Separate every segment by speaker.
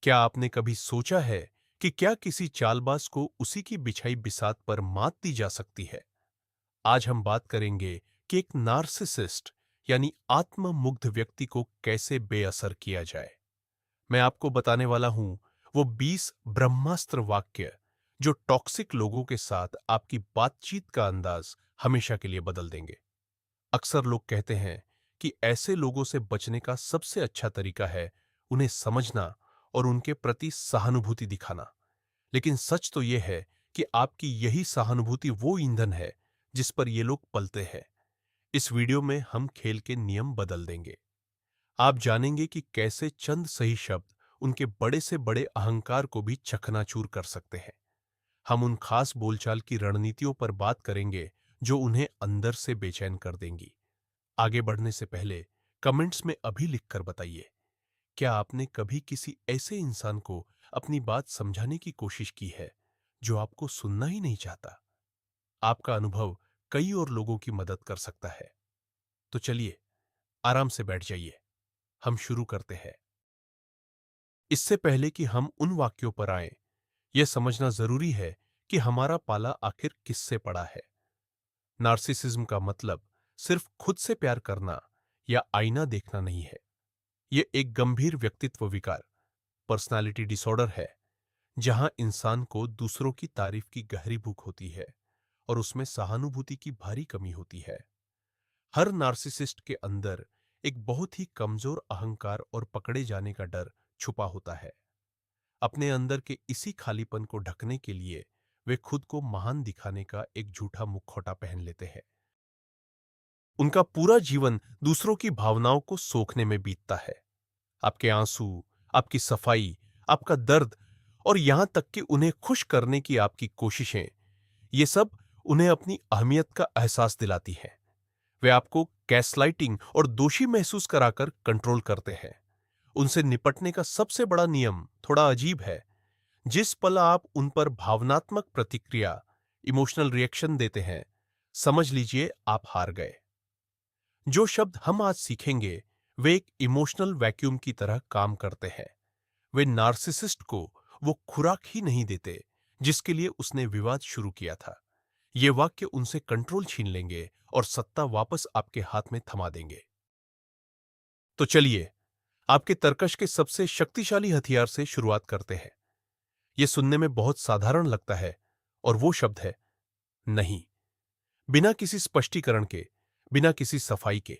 Speaker 1: क्या आपने कभी सोचा है कि क्या किसी चालबाज को उसी की बिछाई बिसात पर मात दी जा सकती है? आज हम बात करेंगे कि एक नार्सिसिस्ट यानी आत्ममुग्ध व्यक्ति को कैसे बेअसर किया जाए। मैं आपको बताने वाला हूं वो 20 ब्रह्मास्त्र वाक्य जो टॉक्सिक लोगों के साथ आपकी बातचीत का अंदाज हमेशा के लिए बदल देंगे। अक्सर लोग कहते हैं कि ऐसे लोगों से बचने का सबसे अच्छा तरीका है उन्हें समझना और उनके प्रति सहानुभूति दिखाना। लेकिन सच तो यह है कि आपकी यही सहानुभूति वो ईंधन है जिस पर ये लोग पलते हैं। इस वीडियो में हम खेल के नियम बदल देंगे। आप जानेंगे कि कैसे चंद सही शब्द उनके बड़े से बड़े अहंकार को भी चकनाचूर कर सकते हैं। हम उन खास बोलचाल की रणनीतियों पर बात करेंगे जो उन्हें अंदर से बेचैन कर देंगी। आगे बढ़ने से पहले कमेंट्स में अभी लिखकर बताइए, क्या आपने कभी किसी ऐसे इंसान को अपनी बात समझाने की कोशिश की है जो आपको सुनना ही नहीं चाहता? आपका अनुभव कई और लोगों की मदद कर सकता है। तो चलिए, आराम से बैठ जाइए। हम शुरू करते हैं। इससे पहले कि हम उन वाक्यों पर आएं, यह समझना जरूरी है कि हमारा पाला आखिर किससे पड़ा है। नार्सिसिज्म का मतलब सिर्फ खुद से प्यार करना या आईना देखना नहीं है। यह एक गंभीर व्यक्तित्व विकार, पर्सनालिटी डिसऑर्डर है, जहां इंसान को दूसरों की तारीफ की गहरी भूख होती है और उसमें सहानुभूति की भारी कमी होती है। हर नार्सिसिस्ट के अंदर एक बहुत ही कमजोर अहंकार और पकड़े जाने का डर छुपा होता है। अपने अंदर के इसी खालीपन को ढकने के लिए वे खुद को महान दिखाने का एक झूठा मुखौटा पहन लेते हैं। उनका पूरा जीवन दूसरों की भावनाओं को सोखने में बीतता है। आपके आंसू, आपकी सफाई, आपका दर्द और यहां तक कि उन्हें खुश करने की आपकी कोशिशें, ये सब उन्हें अपनी अहमियत का एहसास दिलाती हैं। वे आपको गैसलाइटिंग और दोषी महसूस कराकर कंट्रोल करते हैं। उनसे निपटने का सबसे बड़ा नियम थोड़ा अजीब है। जिस पल आप उन पर भावनात्मक प्रतिक्रिया, इमोशनल रिएक्शन देते हैं, समझ लीजिए आप हार गए। जो शब्द हम आज सीखेंगे वे एक इमोशनल वैक्यूम की तरह काम करते हैं। वे नार्सिसिस्ट को वो खुराक ही नहीं देते जिसके लिए उसने विवाद शुरू किया था। ये वाक्य उनसे कंट्रोल छीन लेंगे और सत्ता वापस आपके हाथ में थमा देंगे। तो चलिए, आपके तर्कश के सबसे शक्तिशाली हथियार से शुरुआत करते हैं। यह सुनने में बहुत साधारण लगता है और वो शब्द है नहीं। बिना किसी स्पष्टीकरण के, बिना किसी सफाई के।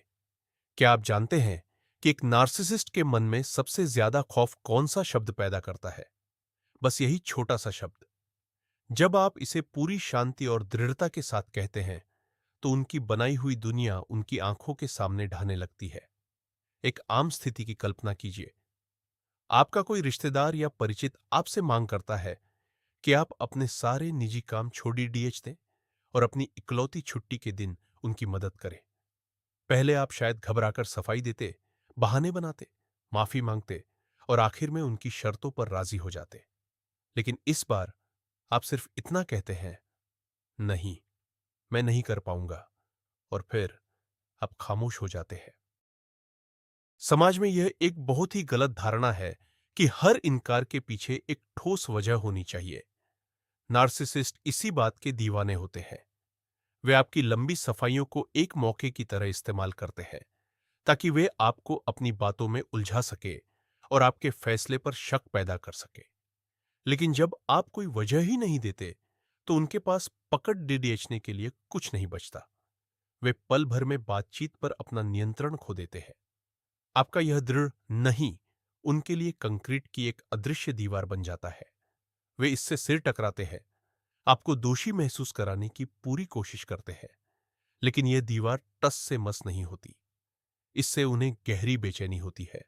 Speaker 1: क्या आप जानते हैं कि एक नार्सिसिस्ट के मन में सबसे ज्यादा खौफ कौन सा शब्द पैदा करता है? बस यही छोटा सा शब्द। जब आप इसे पूरी शांति और दृढ़ता के साथ कहते हैं तो उनकी बनाई हुई दुनिया उनकी आंखों के सामने ढहने लगती है। एक आम स्थिति की कल्पना कीजिए। आपका कोई रिश्तेदार या परिचित आपसे मांग करता है कि आप अपने सारे निजी काम छोड़ डीएच दें और अपनी इकलौती छुट्टी के दिन उनकी मदद करें। पहले आप शायद घबराकर सफाई देते, बहाने बनाते, माफी मांगते और आखिर में उनकी शर्तों पर राजी हो जाते। लेकिन इस बार आप सिर्फ इतना कहते हैं, नहीं, मैं नहीं कर पाऊंगा, और फिर आप खामोश हो जाते हैं। समाज में यह एक बहुत ही गलत धारणा है कि हर इनकार के पीछे एक ठोस वजह होनी चाहिए। नार्सिसिस्ट इसी बात के दीवाने होते हैं। वे आपकी लंबी सफाइयों को एक मौके की तरह इस्तेमाल करते हैं ताकि वे आपको अपनी बातों में उलझा सके और आपके फैसले पर शक पैदा कर सके। लेकिन जब आप कोई वजह ही नहीं देते तो उनके पास पकड़ डिडीएचने के लिए कुछ नहीं बचता। वे पल भर में बातचीत पर अपना नियंत्रण खो देते हैं। आपका यह दृढ़ नहीं उनके लिए कंक्रीट की एक अदृश्य दीवार बन जाता है। वे इससे सिर टकराते हैं, आपको दोषी महसूस कराने की पूरी कोशिश करते हैं, लेकिन यह दीवार टस से मस नहीं होती। इससे उन्हें गहरी बेचैनी होती है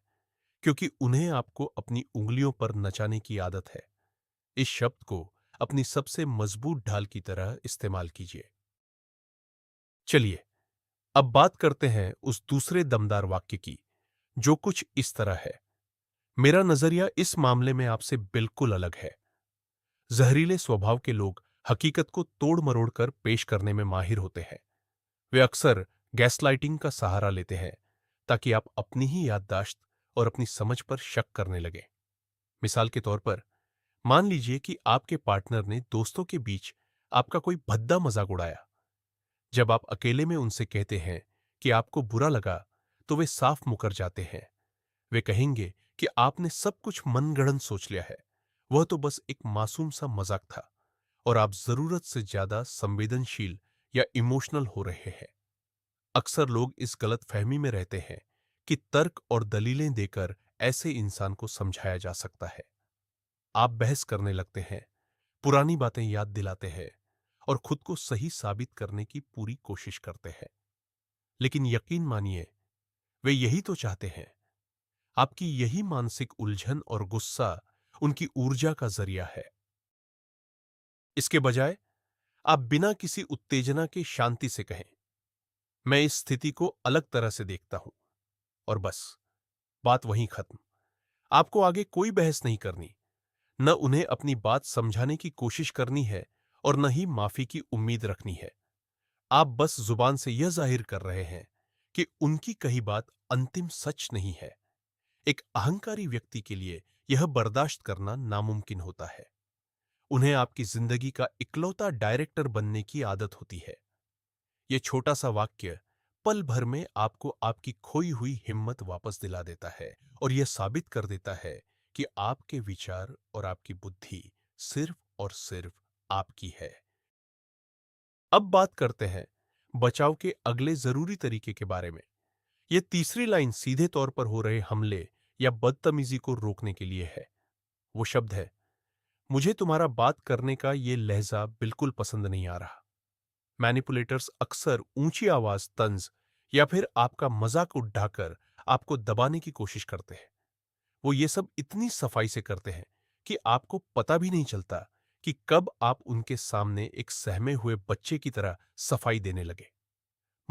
Speaker 1: क्योंकि उन्हें आपको अपनी उंगलियों पर नचाने की आदत है। इस शब्द को अपनी सबसे मजबूत ढाल की तरह इस्तेमाल कीजिए। चलिए, अब बात करते हैं उस दूसरे दमदार वाक्य की जो कुछ इस तरह है, मेरा नजरिया इस मामले में आपसे बिल्कुल अलग है। जहरीले स्वभाव के लोग हकीकत को तोड़ मरोड़ कर पेश करने में माहिर होते हैं। वे अक्सर गैसलाइटिंग का सहारा लेते हैं ताकि आप अपनी ही याददाश्त और अपनी समझ पर शक करने लगे। मिसाल के तौर पर, मान लीजिए कि आपके पार्टनर ने दोस्तों के बीच आपका कोई भद्दा मजाक उड़ाया। जब आप अकेले में उनसे कहते हैं कि आपको बुरा लगा, तो वे साफ मुकर जाते हैं। वे कहेंगे कि आपने सब कुछ मनगढ़ंत सोच लिया है, वह तो बस एक मासूम सा मजाक था, और आप जरूरत से ज्यादा संवेदनशील या इमोशनल हो रहे हैं। अक्सर लोग इस गलत फहमी में रहते हैं कि तर्क और दलीलें देकर ऐसे इंसान को समझाया जा सकता है। आप बहस करने लगते हैं, पुरानी बातें याद दिलाते हैं और खुद को सही साबित करने की पूरी कोशिश करते हैं। लेकिन यकीन मानिए, वे यही तो चाहते हैं। आपकी यही मानसिक उलझन और गुस्सा उनकी ऊर्जा का जरिया है। इसके बजाय आप बिना किसी उत्तेजना के शांति से कहें, मैं इस स्थिति को अलग तरह से देखता हूं, और बस बात वहीं खत्म। आपको आगे कोई बहस नहीं करनी, न उन्हें अपनी बात समझाने की कोशिश करनी है और न ही माफी की उम्मीद रखनी है। आप बस जुबान से यह जाहिर कर रहे हैं कि उनकी कही बात अंतिम सच नहीं है। एक अहंकारी व्यक्ति के लिए यह बर्दाश्त करना नामुमकिन होता है। उन्हें आपकी जिंदगी का इकलौता डायरेक्टर बनने की आदत होती है। यह छोटा सा वाक्य पल भर में आपको आपकी खोई हुई हिम्मत वापस दिला देता है और यह साबित कर देता है कि आपके विचार और आपकी बुद्धि सिर्फ और सिर्फ आपकी है। अब बात करते हैं बचाव के अगले जरूरी तरीके के बारे में। यह तीसरी लाइन सीधे तौर पर हो रहे हमले या बदतमीजी को रोकने के लिए है। वो शब्द है, मुझे तुम्हारा बात करने का ये लहजा बिल्कुल पसंद नहीं आ रहा। मैनिपुलेटर्स अक्सर ऊंची आवाज, तंज या फिर आपका मजाक उड़ाकर आपको दबाने की कोशिश करते हैं। वो ये सब इतनी सफाई से करते हैं कि आपको पता भी नहीं चलता कि कब आप उनके सामने एक सहमे हुए बच्चे की तरह सफाई देने लगे।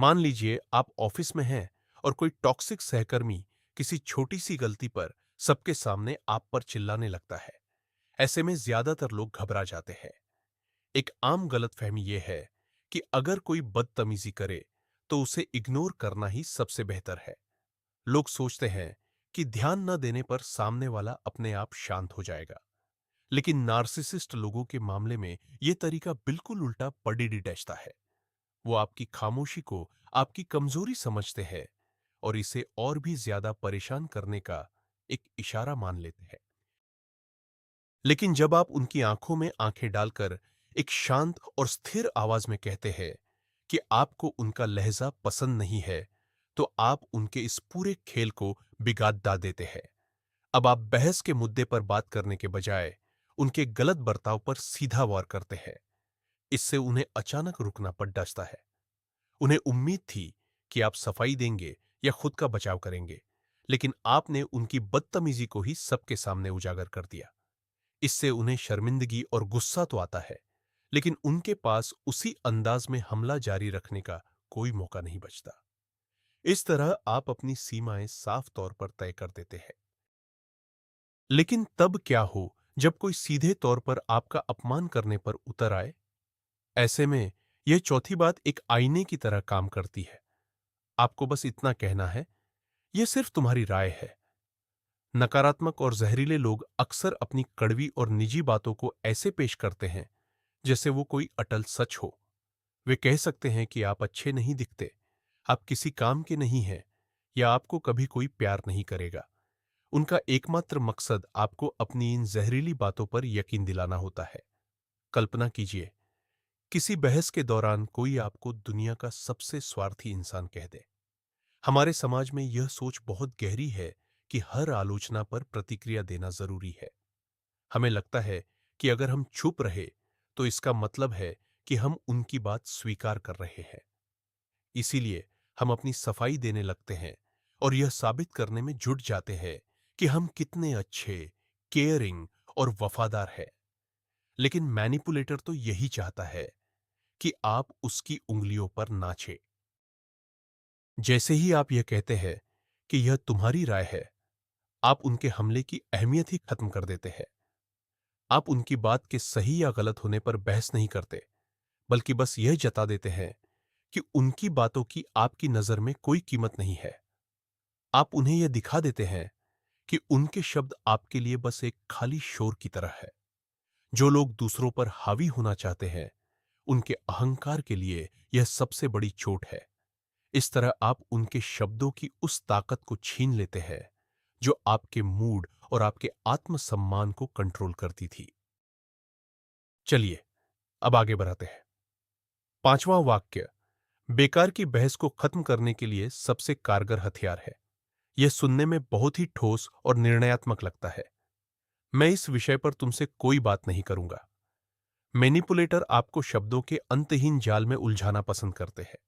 Speaker 1: मान लीजिए आप ऑफिस में हैं और कोई टॉक्सिक सहकर्मी किसी छोटी सी गलती पर सबके सामने आप पर चिल्लाने लगता है। ऐसे में ज्यादातर लोग घबरा जाते हैं। एक आम गलतफहमी यह है कि अगर कोई बदतमीजी करे तो उसे इग्नोर करना ही सबसे बेहतर है। लोग सोचते हैं कि ध्यान न देने पर सामने वाला अपने आप शांत हो जाएगा। लेकिन नार्सिसिस्ट लोगों के मामले में यह तरीका बिल्कुल उल्टा पड़ी डिटैचता है। वो आपकी खामोशी को आपकी कमजोरी समझते हैं और इसे और भी ज्यादा परेशान करने का एक इशारा मान लेते हैं। लेकिन जब आप उनकी आंखों में आंखें डालकर एक शांत और स्थिर आवाज में कहते हैं कि आपको उनका लहजा पसंद नहीं है, तो आप उनके इस पूरे खेल को बिगाड़ देते हैं। अब आप बहस के मुद्दे पर बात करने के बजाय उनके गलत बर्ताव पर सीधा वार करते हैं। इससे उन्हें अचानक रुकना पड़ जाता है। उन्हें उम्मीद थी कि आप सफाई देंगे या खुद का बचाव करेंगे, लेकिन आपने उनकी बदतमीजी को ही सबके सामने उजागर कर दिया। इससे उन्हें शर्मिंदगी और गुस्सा तो आता है, लेकिन उनके पास उसी अंदाज में हमला जारी रखने का कोई मौका नहीं बचता। इस तरह आप अपनी सीमाएं साफ तौर पर तय कर देते हैं। लेकिन तब क्या हो जब कोई सीधे तौर पर आपका अपमान करने पर उतर आए? ऐसे में यह चौथी बात एक आईने की तरह काम करती है। आपको बस इतना कहना है, यह सिर्फ तुम्हारी राय है। नकारात्मक और जहरीले लोग अक्सर अपनी कड़वी और निजी बातों को ऐसे पेश करते हैं जैसे वो कोई अटल सच हो। वे कह सकते हैं कि आप अच्छे नहीं दिखते, आप किसी काम के नहीं हैं, या आपको कभी कोई प्यार नहीं करेगा। उनका एकमात्र मकसद आपको अपनी इन जहरीली बातों पर यकीन दिलाना होता है। कल्पना कीजिए, किसी बहस के दौरान कोई आपको दुनिया का सबसे स्वार्थी इंसान कह दे। हमारे समाज में यह सोच बहुत गहरी है कि हर आलोचना पर प्रतिक्रिया देना जरूरी है। हमें लगता है कि अगर हम चुप रहे तो इसका मतलब है कि हम उनकी बात स्वीकार कर रहे हैं। इसीलिए हम अपनी सफाई देने लगते हैं और यह साबित करने में जुट जाते हैं कि हम कितने अच्छे, केयरिंग और वफादार हैं। लेकिन मैनिपुलेटर तो यही चाहता है कि आप उसकी उंगलियों पर नाचें। जैसे ही आप यह कहते हैं कि यह तुम्हारी राय है, आप उनके हमले की अहमियत ही खत्म कर देते हैं। आप उनकी बात के सही या गलत होने पर बहस नहीं करते, बल्कि बस यह जता देते हैं कि उनकी बातों की आपकी नजर में कोई कीमत नहीं है। आप उन्हें यह दिखा देते हैं कि उनके शब्द आपके लिए बस एक खाली शोर की तरह है। जो लोग दूसरों पर हावी होना चाहते हैं, उनके अहंकार के लिए यह सबसे बड़ी चोट है। इस तरह आप उनके शब्दों की उस ताकत को छीन लेते हैं जो आपके मूड और आपके आत्मसम्मान को कंट्रोल करती थी। चलिए अब आगे बढ़ाते हैं। पांचवां वाक्य बेकार की बहस को खत्म करने के लिए सबसे कारगर हथियार है। यह सुनने में बहुत ही ठोस और निर्णयात्मक लगता है। मैं इस विषय पर तुमसे कोई बात नहीं करूंगा। मैनिपुलेटर आपको शब्दों के अंतहीन जाल में उलझाना पसंद करते हैं।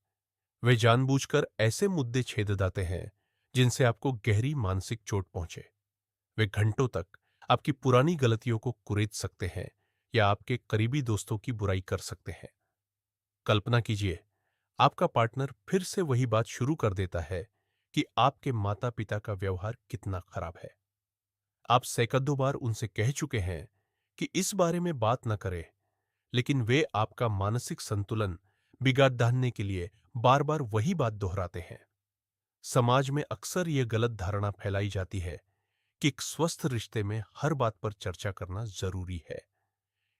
Speaker 1: वे जानबूझकर ऐसे मुद्दे छेद देते हैं जिनसे आपको गहरी मानसिक चोट पहुंचे। वे घंटों तक आपकी पुरानी गलतियों को कुरेद सकते हैं या आपके करीबी दोस्तों की बुराई कर सकते हैं। कल्पना कीजिए, आपका पार्टनर फिर से वही बात शुरू कर देता है कि आपके माता पिता का व्यवहार कितना खराब है। आप सैकड़ों बार उनसे कह चुके हैं कि इस बारे में बात न करें, लेकिन वे आपका मानसिक संतुलन बिगाड़ डालने के लिए बार बार वही बात दोहराते हैं। समाज में अक्सर यह गलत धारणा फैलाई जाती है कि एक स्वस्थ रिश्ते में हर बात पर चर्चा करना जरूरी है।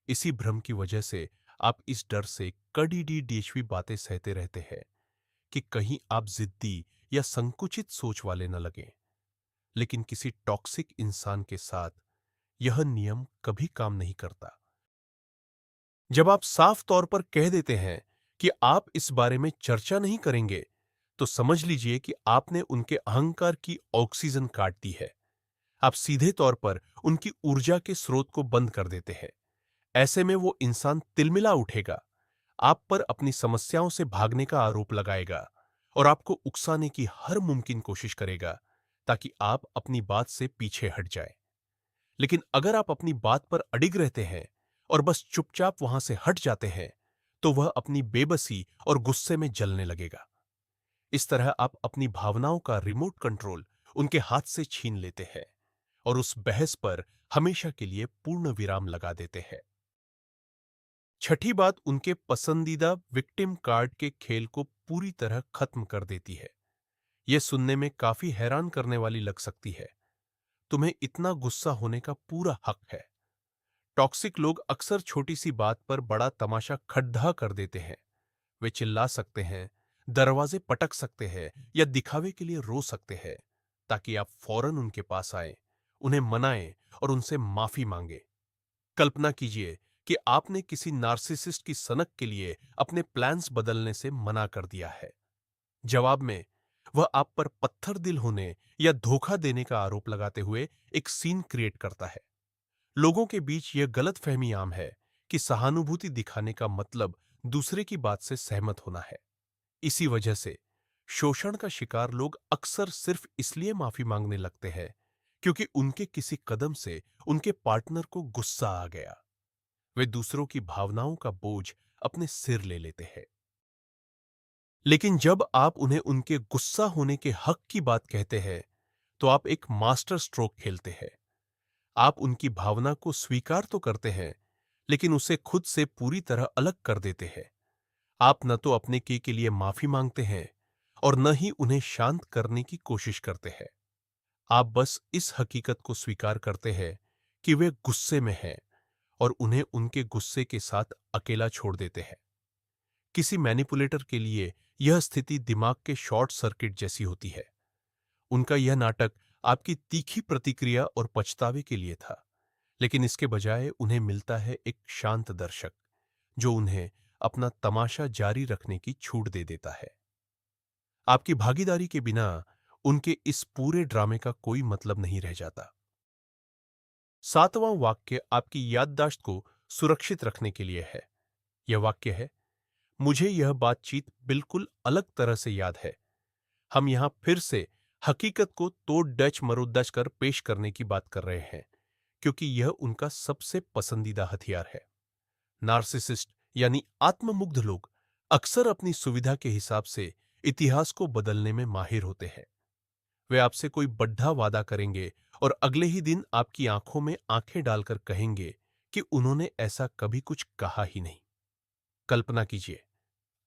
Speaker 1: इसी भ्रम की वजह से आप इस डर से कड़ी डेशवी बातें सहते रहते हैं कि कहीं आप जिद्दी या संकुचित सोच वाले न लगें। लेकिन किसी टॉक्सिक इंसान के साथ यह नियम कभी काम नहीं करता। जब आप साफ तौर पर कह देते हैं कि आप इस बारे में चर्चा नहीं करेंगे, तो समझ लीजिए कि आपने उनके अहंकार की ऑक्सीजन काट दी है। आप सीधे तौर पर उनकी ऊर्जा के स्रोत को बंद कर देते हैं। ऐसे में वो इंसान तिलमिला उठेगा, आप पर अपनी समस्याओं से भागने का आरोप लगाएगा और आपको उकसाने की हर मुमकिन कोशिश करेगा ताकि आप अपनी बात से पीछे हट जाए। लेकिन अगर आप अपनी बात पर अडिग रहते हैं और बस चुपचाप वहां से हट जाते हैं, तो वह अपनी बेबसी और गुस्से में जलने लगेगा। इस तरह आप अपनी भावनाओं का रिमोट कंट्रोल उनके हाथ से छीन लेते हैं और उस बहस पर हमेशा के लिए पूर्ण विराम लगा देते हैं। छठी बात उनके पसंदीदा विक्टिम कार्ड के खेल को पूरी तरह खत्म कर देती है। यह सुनने में काफी हैरान करने वाली लग सकती है। तुम्हें इतना गुस्सा होने का पूरा हक है। टॉक्सिक लोग अक्सर छोटी सी बात पर बड़ा तमाशा खड्डा कर देते हैं। वे चिल्ला सकते हैं, दरवाजे पटक सकते हैं या दिखावे के लिए रो सकते हैं ताकि आप फौरन उनके पास आए, उन्हें मनाएं और उनसे माफी मांगे। कल्पना कीजिए कि आपने किसी नार्सिसिस्ट की सनक के लिए अपने प्लान्स बदलने से मना कर दिया है। जवाब में वह आप पर पत्थर दिल होने या धोखा देने का आरोप लगाते हुए एक सीन क्रिएट करता है। लोगों के बीच यह गलतफहमी आम है कि सहानुभूति दिखाने का मतलब दूसरे की बात से सहमत होना है। इसी वजह से शोषण का शिकार लोग अक्सर सिर्फ इसलिए माफी मांगने लगते हैं क्योंकि उनके किसी कदम से उनके पार्टनर को गुस्सा आ गया। वे दूसरों की भावनाओं का बोझ अपने सिर ले लेते हैं। लेकिन जब आप उन्हें उनके गुस्सा होने के हक की बात कहते हैं, तो आप एक मास्टर स्ट्रोक खेलते हैं। आप उनकी भावना को स्वीकार तो करते हैं, लेकिन उसे खुद से पूरी तरह अलग कर देते हैं। आप न तो अपने के लिए माफी मांगते हैं और न ही उन्हें शांत करने की कोशिश करते हैं। आप बस इस हकीकत को स्वीकार करते हैं कि वे गुस्से में हैं और उन्हें उनके गुस्से के साथ अकेला छोड़ देते हैं। किसी मैनिपुलेटर के लिए यह स्थिति दिमाग के शॉर्ट सर्किट जैसी होती है। उनका यह नाटक आपकी तीखी प्रतिक्रिया और पछतावे के लिए था, लेकिन इसके बजाय उन्हें मिलता है एक शांत दर्शक जो उन्हें अपना तमाशा जारी रखने की छूट दे देता है। आपकी भागीदारी के बिना उनके इस पूरे ड्रामे का कोई मतलब नहीं रह जाता। सातवां वाक्य आपकी याददाश्त को सुरक्षित रखने के लिए है। यह वाक्य है, मुझे यह बातचीत बिल्कुल अलग तरह से याद है। हम यहां फिर से हकीकत को तोड़ डच मरोदच कर पेश करने की बात कर रहे हैं, क्योंकि यह उनका सबसे पसंदीदा हथियार है। नार्सिसिस्ट यानी आत्ममुग्ध लोग अक्सर अपनी सुविधा के हिसाब से इतिहास को बदलने में माहिर होते हैं। वे आपसे कोई बड्ढा वादा करेंगे और अगले ही दिन आपकी आंखों में आंखें डालकर कहेंगे कि उन्होंने ऐसा कभी कुछ कहा ही नहीं। कल्पना कीजिए,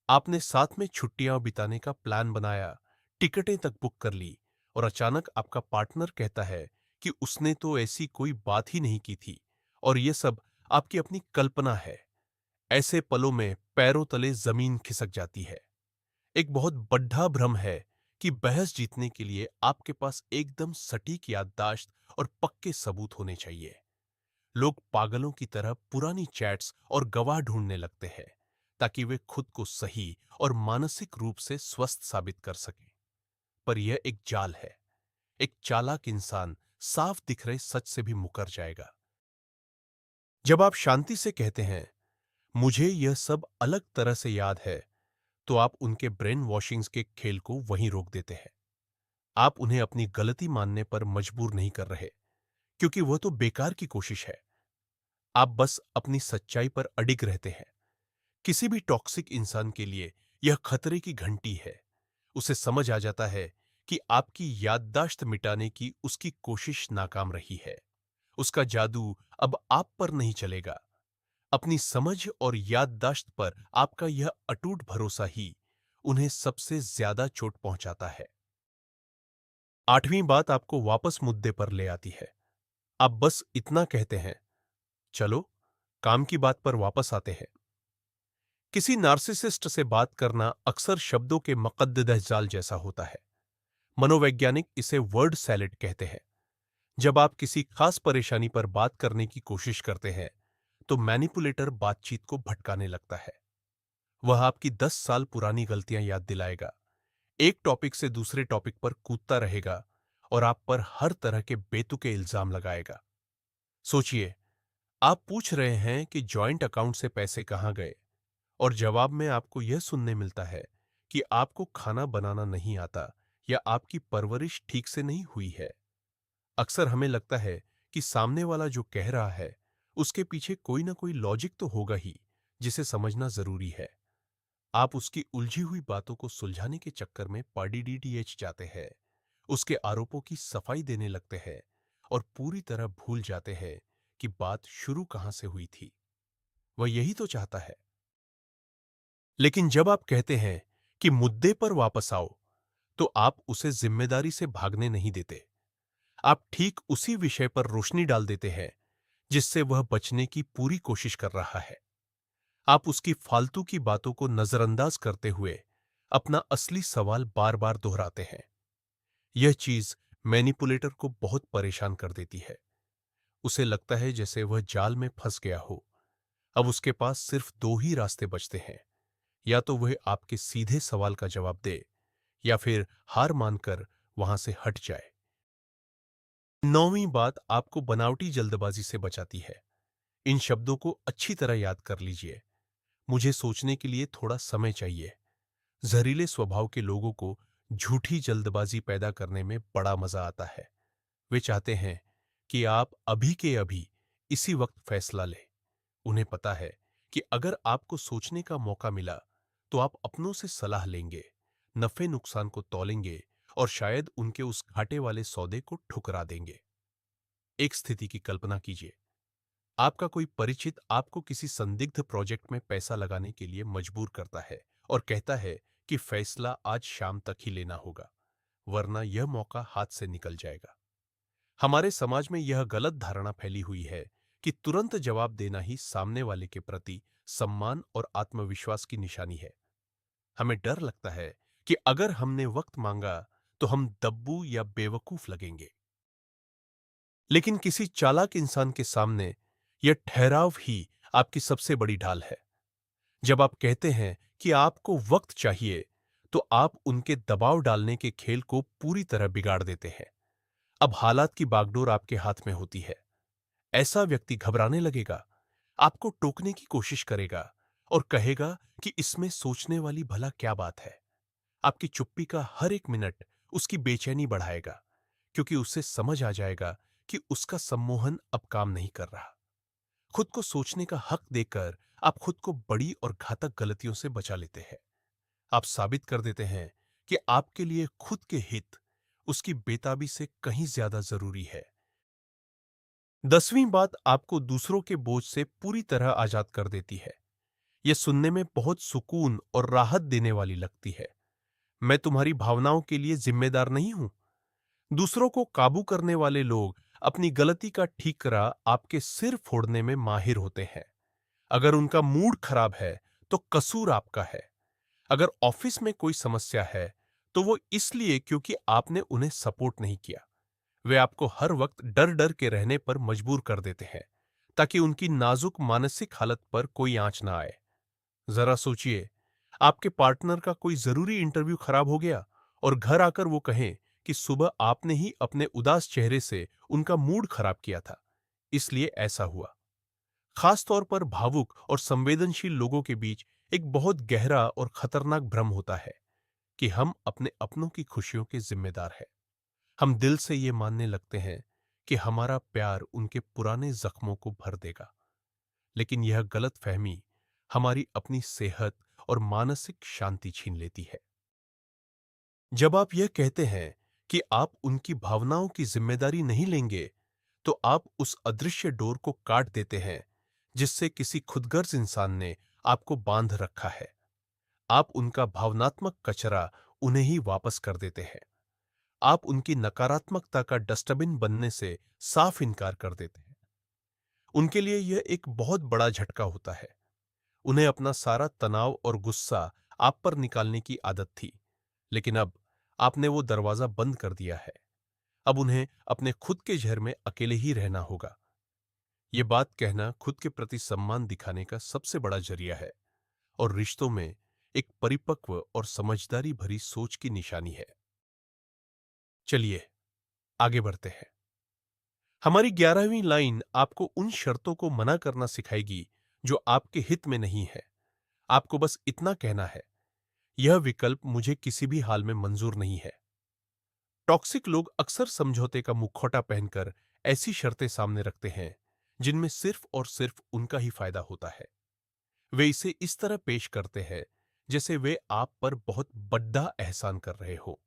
Speaker 1: आपने साथ में छुट्टियां बिताने का प्लान बनाया, टिकटें तक बुक कर ली और अचानक आपका पार्टनर कहता है कि उसने तो ऐसी कोई बात ही नहीं की थी और ये सब आपकी अपनी कल्पना है। ऐसे पलों में पैरों तले जमीन खिसक जाती है। एक बहुत बड़ा भ्रम है कि बहस जीतने के लिए आपके पास एकदम सटीक याददाश्त और पक्के सबूत होने चाहिए। लोग पागलों की तरह पुरानी चैट्स और गवाह ढूंढने लगते हैं ताकि वे खुद को सही और मानसिक रूप से स्वस्थ साबित कर सकें। पर यह एक जाल है। एक चालाक इंसान साफ दिख रहे सच से भी मुकर जाएगा। जब आप शांति से कहते हैं, मुझे यह सब अलग तरह से याद है, तो आप उनके ब्रेन वॉशिंग्स के खेल को वहीं रोक देते हैं। आप उन्हें अपनी गलती मानने पर मजबूर नहीं कर रहे, क्योंकि वह तो बेकार की कोशिश है। आप बस अपनी सच्चाई पर अडिग रहते हैं। किसी भी टॉक्सिक इंसान के लिए यह खतरे की घंटी है। उसे समझ आ जाता है कि आपकी याददाश्त मिटाने की उसकी कोशिश नाकाम रही है। उसका जादू अब आप पर नहीं चलेगा। अपनी समझ और याददाश्त पर आपका यह अटूट भरोसा ही उन्हें सबसे ज्यादा चोट पहुंचाता है। आठवीं बात आपको वापस मुद्दे पर ले आती है। आप बस इतना कहते हैं, चलो काम की बात पर वापस आते हैं। किसी नार्सिसिस्ट से बात करना अक्सर शब्दों के मकद्दजाल जैसा होता है। मनोवैज्ञानिक इसे वर्ड सैलेड कहते हैं। जब आप किसी खास परेशानी पर बात करने की कोशिश करते हैं, तो मैनिपुलेटर बातचीत को भटकाने लगता है। वह आपकी 10 साल पुरानी गलतियां याद दिलाएगा, एक टॉपिक से दूसरे टॉपिक पर कूदता रहेगा और आप पर हर तरह के बेतुके इल्जाम लगाएगा। सोचिए, आप पूछ रहे हैं कि जॉइंट अकाउंट से पैसे कहां गए, और जवाब में आपको यह सुनने मिलता है कि आपको खाना बनाना नहीं आता या आपकी परवरिश ठीक से नहीं हुई है। अक्सर हमें लगता है कि सामने वाला जो कह रहा है, उसके पीछे कोई ना कोई लॉजिक तो होगा ही, जिसे समझना जरूरी है। आप उसकी उलझी हुई बातों को सुलझाने के चक्कर में पीडीडीएच जाते हैं, उसके आरोपों की सफाई देने लगते हैं और पूरी तरह भूल जाते हैं कि बात शुरू कहां से हुई थी। वह यही तो चाहता है। लेकिन जब आप कहते हैं कि मुद्दे पर वापस आओ, तो आप उसे जिम्मेदारी से भागने नहीं देते। आप ठीक उसी विषय पर रोशनी डाल देते हैं जिससे वह बचने की पूरी कोशिश कर रहा है। आप उसकी फालतू की बातों को नजरअंदाज करते हुए अपना असली सवाल बार बार दोहराते हैं। यह चीज मैनिपुलेटर को बहुत परेशान कर देती है। उसे लगता है जैसे वह जाल में फंस गया हो। अब उसके पास सिर्फ दो ही रास्ते बचते हैं, या तो वह आपके सीधे सवाल का जवाब दे या फिर हार मानकर वहां से हट जाए। नौवीं बात आपको बनावटी जल्दबाजी से बचाती है। इन शब्दों को अच्छी तरह याद कर लीजिए। मुझे सोचने के लिए थोड़ा समय चाहिए। जहरीले स्वभाव के लोगों को झूठी जल्दबाजी पैदा करने में बड़ा मजा आता है। वे चाहते हैं कि आप अभी के अभी इसी वक्त फैसला लें। उन्हें पता है कि अगर आपको सोचने का मौका मिला, तो आप अपनों से सलाह लेंगे, नफे नुकसान को तौलेंगे और शायद उनके उस घाटे वाले सौदे को ठुकरा देंगे। एक स्थिति की कल्पना कीजिए। आपका कोई परिचित आपको किसी संदिग्ध प्रोजेक्ट में पैसा लगाने के लिए मजबूर करता है और कहता है कि फैसला आज शाम तक ही लेना होगा, वरना यह मौका हाथ से निकल जाएगा। हमारे समाज में यह गलत धारणा फैली हुई है कि तुरंत जवाब देना ही सामने वाले के प्रति सम्मान और आत्मविश्वास की निशानी है। हमें डर लगता है कि अगर हमने वक्त मांगा तो हम दब्बू या बेवकूफ लगेंगे। लेकिन किसी चालाक इंसान के सामने यह ठहराव ही आपकी सबसे बड़ी ढाल है। जब आप कहते हैं कि आपको वक्त चाहिए, तो आप उनके दबाव डालने के खेल को पूरी तरह बिगाड़ देते हैं। अब हालात की बागडोर आपके हाथ में होती है। ऐसा व्यक्ति घबराने लगेगा, आपको टोकने की कोशिश करेगा और कहेगा कि इसमें सोचने वाली भला क्या बात है। आपकी चुप्पी का हर एक मिनट उसकी बेचैनी बढ़ाएगा, क्योंकि उसे समझ आ जाएगा कि उसका सम्मोहन अब काम नहीं कर रहा। खुद को सोचने का हक देकर आप खुद को बड़ी और घातक गलतियों से बचा लेते हैं। आप साबित कर देते हैं कि आपके लिए खुद के हित उसकी बेताबी से कहीं ज्यादा जरूरी है। 10वीं बात आपको दूसरों के बोझ से पूरी तरह आजाद कर देती है। यह सुनने में बहुत सुकून और राहत देने वाली लगती है। मैं तुम्हारी भावनाओं के लिए जिम्मेदार नहीं हूं। दूसरों को काबू करने वाले लोग अपनी गलती का ठीकरा आपके सिर फोड़ने में माहिर होते हैं। अगर उनका मूड खराब है, तो कसूर आपका है। अगर ऑफिस में कोई समस्या है, तो वो इसलिए क्योंकि आपने उन्हें सपोर्ट नहीं किया। वे आपको हर वक्त डर डर के रहने पर मजबूर कर देते हैं, ताकि उनकी नाजुक मानसिक हालत पर कोई आंच ना आए। जरा सोचिए, आपके पार्टनर का कोई जरूरी इंटरव्यू खराब हो गया और घर आकर वो कहें कि सुबह आपने ही अपने उदास चेहरे से उनका मूड खराब किया था, इसलिए ऐसा हुआ। खास तौर पर भावुक और संवेदनशील लोगों के बीच एक बहुत गहरा और खतरनाक भ्रम होता है कि हम अपने अपनों की खुशियों के जिम्मेदार हैं। हम दिल से ये मानने लगते हैं कि हमारा प्यार उनके पुराने जख्मों को भर देगा। लेकिन यह गलत फहमी हमारी अपनी सेहत और मानसिक शांति छीन लेती है। जब आप यह कहते हैं कि आप उनकी भावनाओं की जिम्मेदारी नहीं लेंगे, तो आप उस अदृश्य डोर को काट देते हैं जिससे किसी खुदगर्ज इंसान ने आपको बांध रखा है। आप उनका भावनात्मक कचरा उन्हें ही वापस कर देते हैं। आप उनकी नकारात्मकता का डस्टबिन बनने से साफ इनकार कर देते हैं। उनके लिए यह एक बहुत बड़ा झटका होता है। उन्हें अपना सारा तनाव और गुस्सा आप पर निकालने की आदत थी, लेकिन अब आपने वो दरवाजा बंद कर दिया है। अब उन्हें अपने खुद के जहर में अकेले ही रहना होगा। ये बात कहना खुद के प्रति सम्मान दिखाने का सबसे बड़ा जरिया है और रिश्तों में एक परिपक्व और समझदारी भरी सोच की निशानी है। चलिए आगे बढ़ते हैं। हमारी 11वीं लाइन आपको उन शर्तों को मना करना सिखाएगी जो आपके हित में नहीं है। आपको बस इतना कहना है, यह विकल्प मुझे किसी भी हाल में मंजूर नहीं है। टॉक्सिक लोग अक्सर समझौते का मुखौटा पहनकर ऐसी शर्तें सामने रखते हैं जिनमें सिर्फ और सिर्फ उनका ही फायदा होता है। वे इसे इस तरह पेश करते हैं जैसे वे आप पर बहुत बड़ा एहसान कर रहे हो,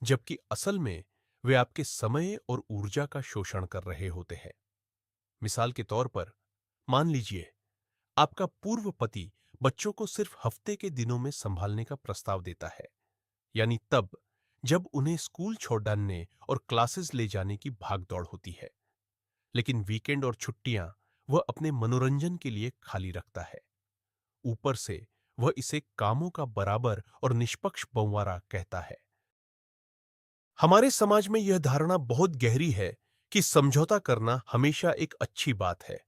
Speaker 1: जबकि असल में वे आपके समय और ऊर्जा का शोषण कर रहे होते हैं। मिसाल के तौर पर, मान लीजिए आपका पूर्व पति बच्चों को सिर्फ हफ्ते के दिनों में संभालने का प्रस्ताव देता है, यानी तब जब उन्हें स्कूल छोड़ने और क्लासेस ले जाने की भागदौड़ होती है। लेकिन वीकेंड और छुट्टियां वह अपने मनोरंजन के लिए खाली रखता है। ऊपर से वह इसे कामों का बराबर और निष्पक्ष बंटवारा कहता है। हमारे समाज में यह धारणा बहुत गहरी है कि समझौता करना हमेशा एक अच्छी बात है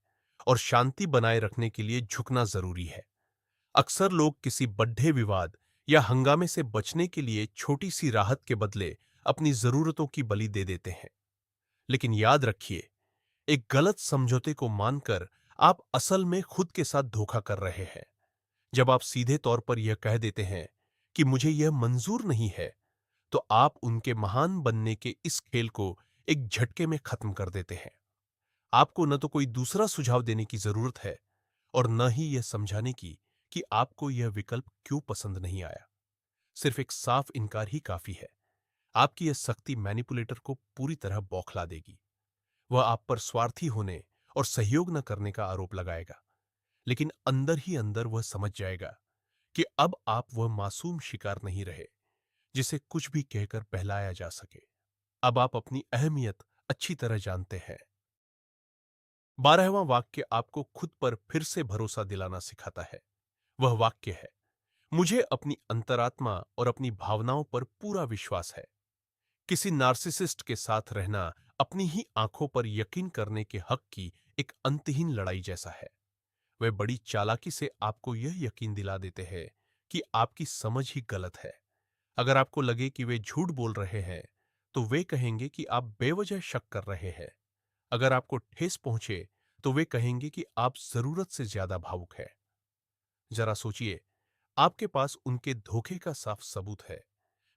Speaker 1: और शांति बनाए रखने के लिए झुकना जरूरी है। अक्सर लोग किसी बड्ढे विवाद या हंगामे से बचने के लिए छोटी सी राहत के बदले अपनी जरूरतों की बलि दे देते हैं। लेकिन याद रखिए, एक गलत समझौते को मानकर आप असल में खुद के साथ धोखा कर रहे हैं। जब आप सीधे तौर पर यह कह देते हैं कि मुझे यह मंजूर नहीं है, तो आप उनके महान बनने के इस खेल को एक झटके में खत्म कर देते हैं। आपको न तो कोई दूसरा सुझाव देने की जरूरत है और न ही यह समझाने की कि आपको यह विकल्प क्यों पसंद नहीं आया। सिर्फ एक साफ इनकार ही काफी है। आपकी यह सख्ती मैनिपुलेटर को पूरी तरह बौखला देगी। वह आप पर स्वार्थी होने और सहयोग न करने का आरोप लगाएगा, लेकिन अंदर ही अंदर वह समझ जाएगा कि अब आप वह मासूम शिकार नहीं रहे जिसे कुछ भी कहकर बहलाया जा सके। अब आप अपनी अहमियत अच्छी तरह जानते हैं। 12वां वाक्य आपको खुद पर फिर से भरोसा दिलाना सिखाता है। वह वाक्य है, मुझे अपनी अंतरात्मा और अपनी भावनाओं पर पूरा विश्वास है। किसी नार्सिसिस्ट के साथ रहना अपनी ही आंखों पर यकीन करने के हक की एक अंतहीन लड़ाई जैसा है। वे बड़ी चालाकी से आपको यह यकीन दिला देते हैं कि आपकी समझ ही गलत है। अगर आपको लगे कि वे झूठ बोल रहे हैं, तो वे कहेंगे कि आप बेवजह शक कर रहे हैं। अगर आपको ठेस पहुंचे, तो वे कहेंगे कि आप जरूरत से ज्यादा भावुक हैं। जरा सोचिए, आपके पास उनके धोखे का साफ सबूत है,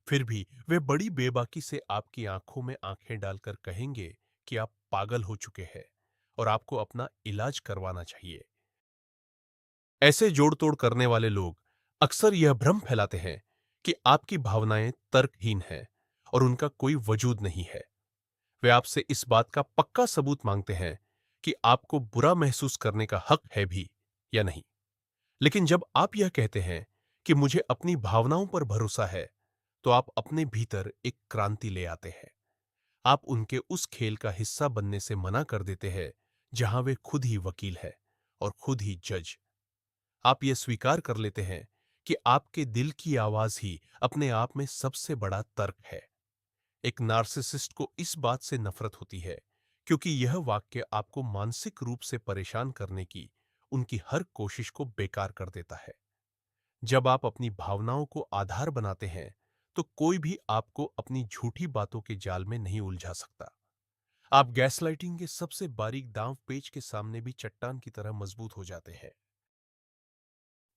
Speaker 1: फिर भी वे बड़ी बेबाकी से आपकी आंखों में आंखें डालकर कहेंगे कि आप पागल हो चुके हैं और आपको अपना इलाज करवाना चाहिए। ऐसे जोड़ तोड़ करने वाले लोग अक्सर यह भ्रम फैलाते हैं कि आपकी भावनाएं तर्कहीन हैं और उनका कोई वजूद नहीं है। वे आपसे इस बात का पक्का सबूत मांगते हैं कि आपको बुरा महसूस करने का हक है भी या नहीं। लेकिन जब आप यह कहते हैं कि मुझे अपनी भावनाओं पर भरोसा है, तो आप अपने भीतर एक क्रांति ले आते हैं। आप उनके उस खेल का हिस्सा बनने से मना कर देते हैं जहां वे खुद ही वकील है और खुद ही जज। आप ये स्वीकार कर लेते हैं कि आपके दिल की आवाज ही अपने आप में सबसे बड़ा तर्क है। एक नार्सिसिस्ट को इस बात से नफरत होती है क्योंकि यह वाक्य आपको मानसिक रूप से परेशान करने की उनकी हर कोशिश को बेकार कर देता है। जब आप अपनी भावनाओं को आधार बनाते हैं तो कोई भी आपको अपनी झूठी बातों के जाल में नहीं उलझा सकता। आप गैसलाइटिंग के सबसे बारीक दांव पेच के सामने भी चट्टान की तरह मजबूत हो जाते हैं।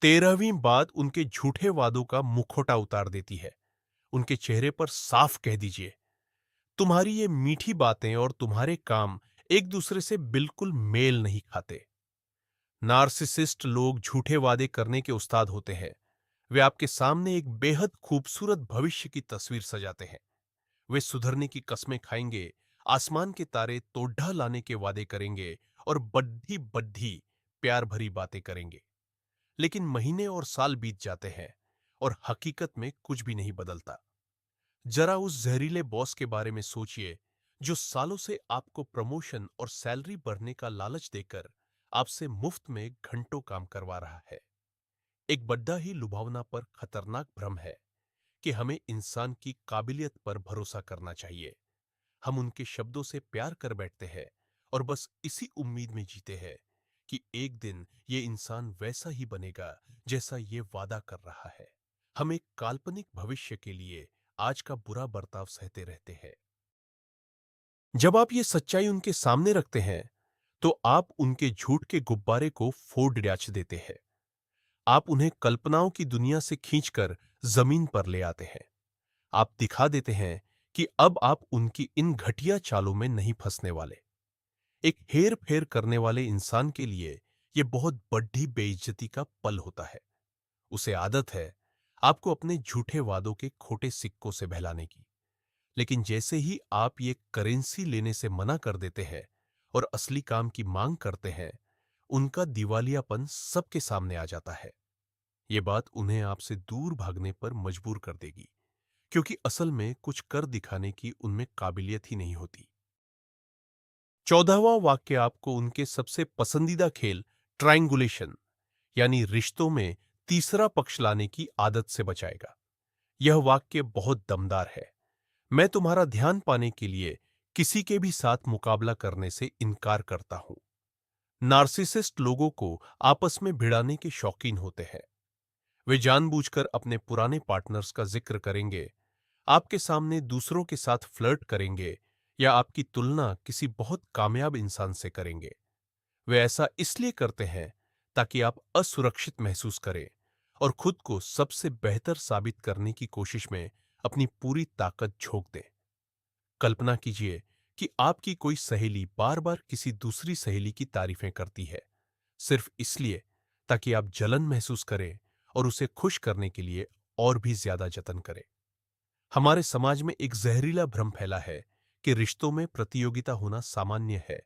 Speaker 1: 13वीं बात उनके झूठे वादों का मुखौटा उतार देती है। उनके चेहरे पर साफ कह दीजिए, तुम्हारी ये मीठी बातें और तुम्हारे काम एक दूसरे से बिल्कुल मेल नहीं खाते। नार्सिसिस्ट लोग झूठे वादे करने के उस्ताद होते हैं। वे आपके सामने एक बेहद खूबसूरत भविष्य की तस्वीर सजाते हैं। वे सुधरने की कस्में खाएंगे, आसमान के तारे तोड़ लाने के वादे करेंगे और बड्ढी बड्ढी प्यार भरी बातें करेंगे। लेकिन महीने और साल बीत जाते हैं और हकीकत में कुछ भी नहीं बदलता। जरा उस जहरीले बॉस के बारे में सोचिए जो सालों से आपको प्रमोशन और सैलरी बढ़ने का लालच देकर आपसे मुफ्त में घंटों काम करवा रहा है। एक बड्डा ही लुभावना पर खतरनाक भ्रम है कि हमें इंसान की काबिलियत पर भरोसा करना चाहिए। हम उनके शब्दों से प्यार कर बैठते हैं और बस इसी उम्मीद में जीते हैं कि एक दिन ये इंसान वैसा ही बनेगा जैसा ये वादा कर रहा है। हम एक काल्पनिक भविष्य के लिए आज का बुरा बर्ताव सहते रहते हैं। जब आप ये सच्चाई उनके सामने रखते हैं तो आप उनके झूठ के गुब्बारे को फोड़ डाच देते हैं। आप उन्हें कल्पनाओं की दुनिया से खींचकर जमीन पर ले आते हैं। आप दिखा देते हैं कि अब आप उनकी इन घटिया चालों में नहीं फंसने वाले। एक हेर फेर करने वाले इंसान के लिए यह बहुत बड़ी बेइज्जती का पल होता है। उसे आदत है आपको अपने झूठे वादों के खोटे सिक्कों से बहलाने की। लेकिन जैसे ही आप ये करेंसी लेने से मना कर देते हैं और असली काम की मांग करते हैं, उनका दिवालियापन सबके सामने आ जाता है। ये बात उन्हें आपसे दूर भागने पर मजबूर कर देगी, क्योंकि असल में कुछ कर दिखाने की उनमें काबिलियत ही नहीं होती। 14वां वाक्य आपको उनके सबसे पसंदीदा खेल ट्रायंगुलेशन यानी रिश्तों में तीसरा पक्ष लाने की आदत से बचाएगा। यह वाक्य बहुत दमदार है। मैं तुम्हारा ध्यान पाने के लिए किसी के भी साथ मुकाबला करने से इनकार करता हूं। नार्सिसिस्ट लोगों को आपस में भिड़ाने के शौकीन होते हैं। वे जानबूझकर अपने पुराने पार्टनर्स का जिक्र करेंगे, आपके सामने दूसरों के साथ फ्लर्ट करेंगे या आपकी तुलना किसी बहुत कामयाब इंसान से करेंगे। वे ऐसा इसलिए करते हैं ताकि आप असुरक्षित महसूस करें और खुद को सबसे बेहतर साबित करने की कोशिश में अपनी पूरी ताकत झोंक दें। कल्पना कीजिए कि आपकी कोई सहेली बार बार किसी दूसरी सहेली की तारीफें करती है, सिर्फ इसलिए ताकि आप जलन महसूस करें और उसे खुश करने के लिए और भी ज्यादा जतन करें। हमारे समाज में एक जहरीला भ्रम फैला है कि रिश्तों में प्रतियोगिता होना सामान्य है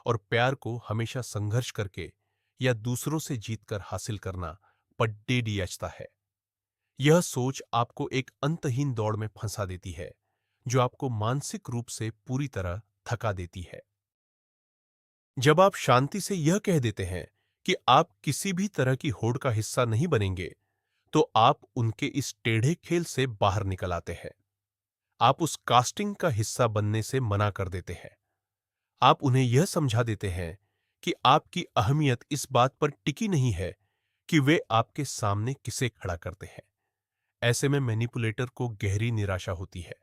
Speaker 1: और प्यार को हमेशा संघर्ष करके या दूसरों से जीतकर हासिल करना पड्डेडियचता है। यह सोच आपको एक अंतहीन दौड़ में फंसा देती है जो आपको मानसिक रूप से पूरी तरह थका देती है। जब आप शांति से यह कह देते हैं कि आप किसी भी तरह की होड़ का हिस्सा नहीं बनेंगे, तो आप उनके इस टेढ़े खेल से बाहर निकल आते हैं। आप उस कास्टिंग का हिस्सा बनने से मना कर देते हैं। आप उन्हें यह समझा देते हैं कि आपकी अहमियत इस बात पर टिकी नहीं है कि वे आपके सामने किसे खड़ा करते हैं। ऐसे में मैनिपुलेटर को गहरी निराशा होती है।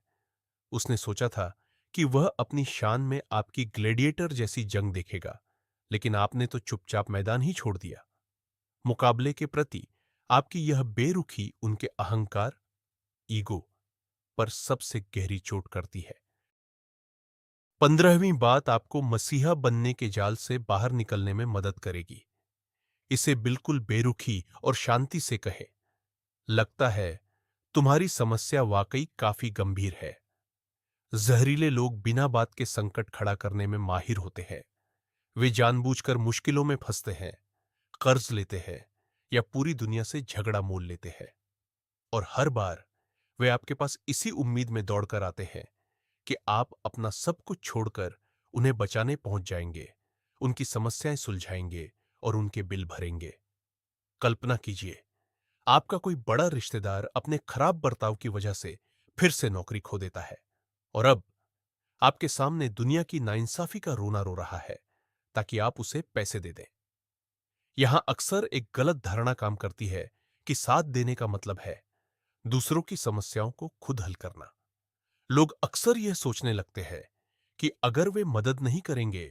Speaker 1: उसने सोचा था कि वह अपनी शान में आपकी ग्लैडिएटर जैसी जंग देखेगा, लेकिन आपने तो चुपचाप मैदान ही छोड़ दिया। मुकाबले के प्रति आपकी यह बेरुखी उनके अहंकार, ईगो पर सबसे गहरी चोट करती है। 15वीं बात आपको मसीहा बनने के जाल से बाहर निकलने में मदद करेगी। इसे बिल्कुल बेरुखी और शांति से कहे, लगता है तुम्हारी समस्या वाकई काफी गंभीर है। जहरीले लोग बिना बात के संकट खड़ा करने में माहिर होते हैं। वे जानबूझकर मुश्किलों में फंसते हैं, कर्ज लेते हैं या पूरी दुनिया से झगड़ा मोल लेते हैं। और हर बार वे आपके पास इसी उम्मीद में दौड़कर आते हैं कि आप अपना सब कुछ छोड़कर उन्हें बचाने पहुंच जाएंगे, उनकी समस्याएं सुलझाएंगे और उनके बिल भरेंगे। कल्पना कीजिए, आपका कोई बड़ा रिश्तेदार अपने खराब बर्ताव की वजह से फिर से नौकरी खो देता है और अब आपके सामने दुनिया की नाइंसाफी का रोना रो रहा है ताकि आप उसे पैसे दे दें। यहां अक्सर एक गलत धारणा काम करती है कि साथ देने का मतलब है दूसरों की समस्याओं को खुद हल करना। लोग अक्सर यह सोचने लगते हैं कि अगर वे मदद नहीं करेंगे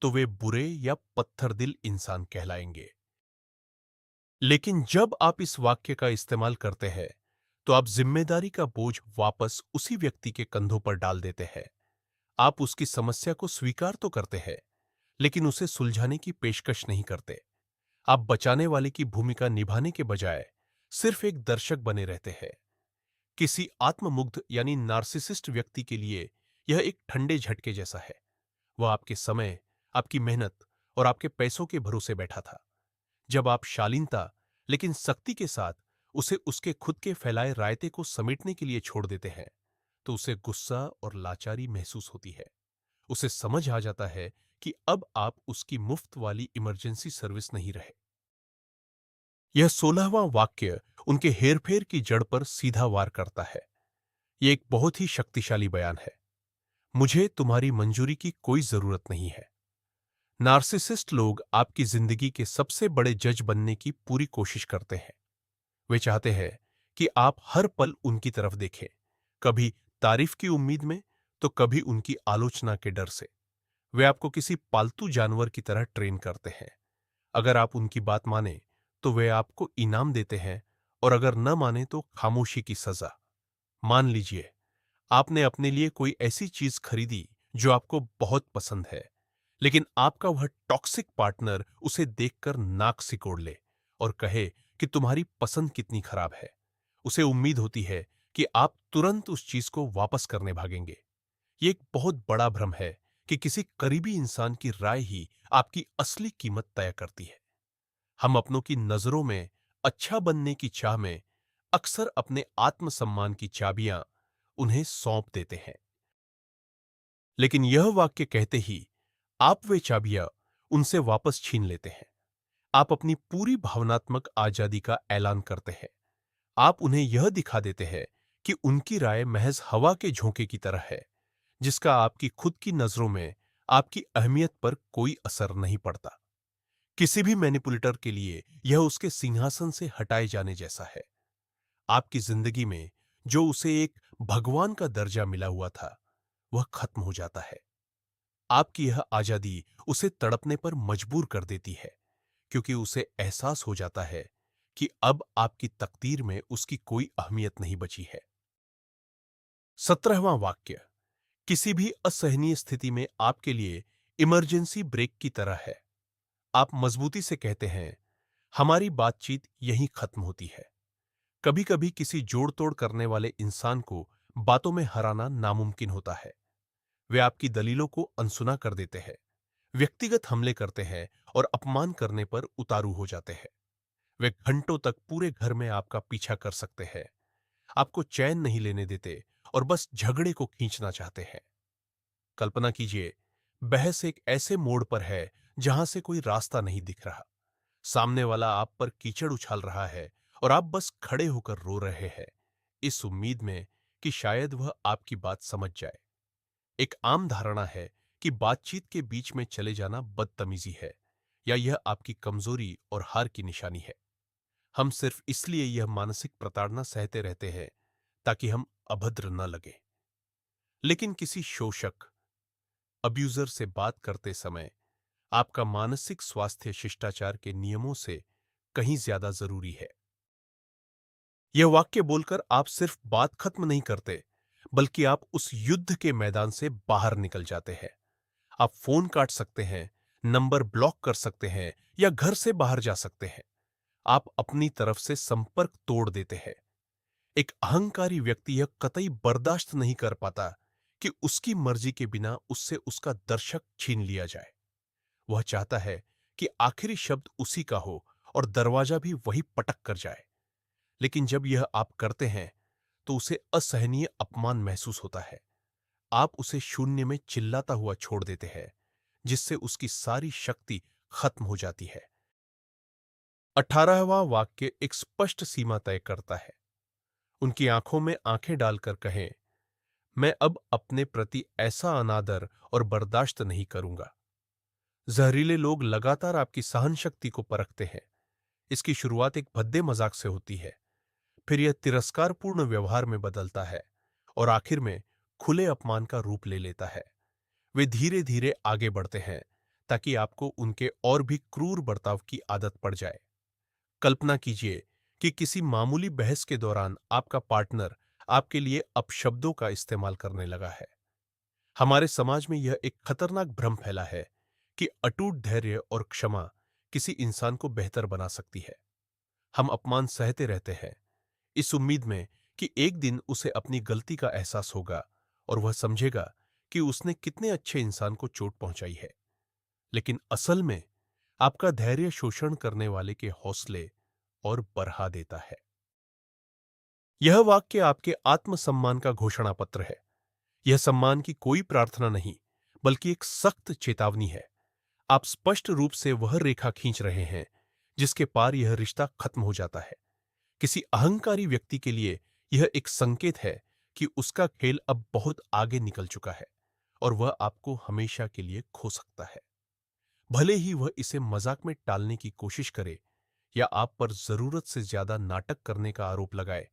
Speaker 1: तो वे बुरे या पत्थर दिल इंसान कहलाएंगे। लेकिन जब आप इस वाक्य का इस्तेमाल करते हैं तो आप जिम्मेदारी का बोझ वापस उसी व्यक्ति के कंधों पर डाल देते हैं। आप उसकी समस्या को स्वीकार तो करते हैं, लेकिन उसे सुलझाने की पेशकश नहीं करते। आप बचाने वाले की भूमिका निभाने के बजाय सिर्फ एक दर्शक बने रहते हैं। किसी आत्ममुग्ध यानी नार्सिसिस्ट व्यक्ति के लिए यह एक ठंडे झटके जैसा है। वह आपके समय, आपकी मेहनत और आपके पैसों के भरोसे बैठा था। जब आप शालीनता लेकिन सख्ती के साथ उसे उसके खुद के फैलाए रायते को समेटने के लिए छोड़ देते हैं, तो उसे गुस्सा और लाचारी महसूस होती है। उसे समझ आ जाता है कि अब आप उसकी मुफ्त वाली इमरजेंसी सर्विस नहीं रहे। यह 16वां वाक्य उनके हेरफेर की जड़ पर सीधा वार करता है। यह एक बहुत ही शक्तिशाली बयान है। मुझे तुम्हारी मंजूरी की कोई जरूरत नहीं है। नार्सिसिस्ट लोग आपकी जिंदगी के सबसे बड़े जज बनने की पूरी कोशिश करते हैं। वे चाहते हैं कि आप हर पल उनकी तरफ देखें, कभी तारीफ की उम्मीद में तो कभी उनकी आलोचना के डर से। वे आपको किसी पालतू जानवर की तरह ट्रेन करते हैं। अगर आप उनकी बात माने तो वे आपको इनाम देते हैं और अगर न माने तो खामोशी की सजा। मान लीजिए आपने अपने लिए कोई ऐसी चीज खरीदी जो आपको बहुत पसंद है, लेकिन आपका वह टॉक्सिक पार्टनर उसे देखकर नाक सिकोड़ ले और कहे कि तुम्हारी पसंद कितनी खराब है। उसे उम्मीद होती है कि आप तुरंत उस चीज को वापस करने भागेंगे। ये एक बहुत बड़ा भ्रम है कि किसी करीबी इंसान की राय ही आपकी असली कीमत तय करती है। हम अपनों की नजरों में अच्छा बनने की चाह में अक्सर अपने आत्मसम्मान की चाबियां उन्हें सौंप देते हैं। लेकिन यह वाक्य कहते ही आप वे चाबियां उनसे वापस छीन लेते हैं। आप अपनी पूरी भावनात्मक आजादी का ऐलान करते हैं। आप उन्हें यह दिखा देते हैं कि उनकी राय महज हवा के झोंके की तरह है, जिसका आपकी खुद की नजरों में आपकी अहमियत पर कोई असर नहीं पड़ता। किसी भी मैनिपुलेटर के लिए यह उसके सिंहासन से हटाए जाने जैसा है। आपकी जिंदगी में जो उसे एक भगवान का दर्जा मिला हुआ था, वह खत्म हो जाता है। आपकी यह आजादी उसे तड़पने पर मजबूर कर देती है, क्योंकि उसे एहसास हो जाता है कि अब आपकी तकदीर में उसकी कोई अहमियत नहीं बची है। 17वां वाक्य किसी भी असहनीय स्थिति में आपके लिए इमरजेंसी ब्रेक की तरह है। आप मजबूती से कहते हैं, हमारी बातचीत यहीं खत्म होती है। कभी कभी किसी जोड़ तोड़ करने वाले इंसान को बातों में हराना नामुमकिन होता है। वे आपकी दलीलों को अनसुना कर देते हैं, व्यक्तिगत हमले करते हैं और अपमान करने पर उतारू हो जाते हैं। वे घंटों तक पूरे घर में आपका पीछा कर सकते हैं, आपको चैन नहीं लेने देते और बस झगड़े को खींचना चाहते हैं। कल्पना कीजिए, बहस एक ऐसे मोड़ पर है जहां से कोई रास्ता नहीं दिख रहा। सामने वाला आप पर कीचड़ उछाल रहा है और आप बस खड़े होकर रो रहे हैं, इस उम्मीद में कि शायद वह आपकी बात समझ जाए। एक आम धारणा है कि बातचीत के बीच में चले जाना बदतमीजी है या यह आपकी कमजोरी और हार की निशानी है। हम सिर्फ इसलिए यह मानसिक प्रताड़ना सहते रहते हैं ताकि हम अभद्र न लगे। लेकिन किसी शोषक, अब्यूजर से बात करते समय आपका मानसिक स्वास्थ्य शिष्टाचार के नियमों से कहीं ज्यादा जरूरी है। यह वाक्य बोलकर आप सिर्फ बात खत्म नहीं करते, बल्कि आप उस युद्ध के मैदान से बाहर निकल जाते हैं। आप फोन काट सकते हैं, नंबर ब्लॉक कर सकते हैं या घर से बाहर जा सकते हैं। आप अपनी तरफ से संपर्क तोड़ देते हैं। एक अहंकारी व्यक्ति यह कतई बर्दाश्त नहीं कर पाता कि उसकी मर्जी के बिना उससे उसका दर्शक छीन लिया जाए। वह चाहता है कि आखिरी शब्द उसी का हो और दरवाजा भी वही पटक कर जाए। लेकिन जब यह आप करते हैं तो उसे असहनीय अपमान महसूस होता है। आप उसे शून्य में चिल्लाता हुआ छोड़ देते हैं, जिससे उसकी सारी शक्ति खत्म हो जाती है। 18वां वाक्य एक स्पष्ट सीमा तय करता है। उनकी आंखों में आंखें डालकर कहें, मैं अब अपने प्रति ऐसा अनादर और बर्दाश्त नहीं करूंगा। जहरीले लोग लगातार आपकी सहन शक्ति को परखते हैं। इसकी शुरुआत एक भद्दे मजाक से होती है, फिर यह तिरस्कारपूर्ण व्यवहार में बदलता है और आखिर में खुले अपमान का रूप ले लेता है। वे धीरे धीरे आगे बढ़ते हैं ताकि आपको उनके और भी क्रूर बर्ताव की आदत पड़ जाए। कल्पना कीजिए कि किसी मामूली बहस के दौरान आपका पार्टनर आपके लिए अपशब्दों का इस्तेमाल करने लगा है। हमारे समाज में यह एक खतरनाक भ्रम फैला है कि अटूट धैर्य और क्षमा किसी इंसान को बेहतर बना सकती है। हम अपमान सहते रहते हैं, इस उम्मीद में कि एक दिन उसे अपनी गलती का एहसास होगा और वह समझेगा कि उसने कितने अच्छे इंसान को चोट पहुंचाई है। लेकिन असल में आपका धैर्य शोषण करने वाले के हौसले और बढ़ा देता है। यह वाक्य आपके आत्मसम्मान का घोषणा पत्र है। यह सम्मान की कोई प्रार्थना नहीं, बल्कि एक सख्त चेतावनी है। आप स्पष्ट रूप से वह रेखा खींच रहे हैं जिसके पार यह रिश्ता खत्म हो जाता है। किसी अहंकारी व्यक्ति के लिए यह एक संकेत है कि उसका खेल अब बहुत आगे निकल चुका है और वह आपको हमेशा के लिए खो सकता है। भले ही वह इसे मजाक में टालने की कोशिश करे या आप पर जरूरत से ज्यादा नाटक करने का आरोप लगाए,